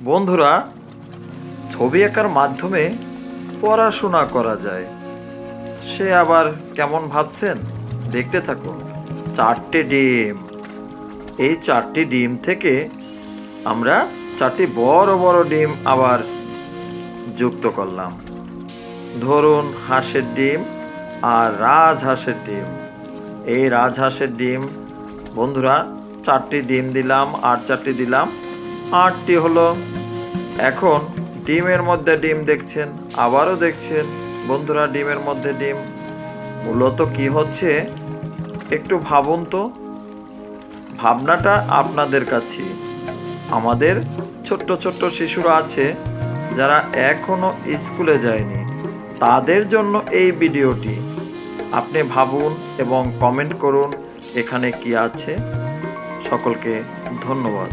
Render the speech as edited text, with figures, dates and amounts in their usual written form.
বন্ধুরা, ছবি আঁকার মাধ্যমে পড়াশোনা করা যায়। সে আবার কেমন ভাবছেন? দেখতে থাকুন। 4টে ডিম। এই 4টি ডিম থেকে আমরা 4টি বড় বড় ডিম আবার যুক্ত করলাম। ধরুন হাঁসের ডিম আর রাজহাঁসের ডিম। এই রাজহাঁসের ডিম বন্ধুরা 4টি ডিম দিলাম আর 4টি দিলাম, 8টি হলো। এখন ডিমের মধ্যে ডিম দেখছেন, আবারও দেখছেন বন্ধুরা ডিমের মধ্যে ডিম। মূলত কি হচ্ছে একটু ভাবুন তো। ভাবনাটা আপনাদের কাছে। আমাদের ছোট্ট ছোট্ট শিশুরা আছে যারা এখনো স্কুলে যায়নি, তাদের জন্য এই ভিডিওটি। আপনি ভাবুন এবং কমেন্ট করুন এখানে কি আছে। সকলকে ধন্যবাদ।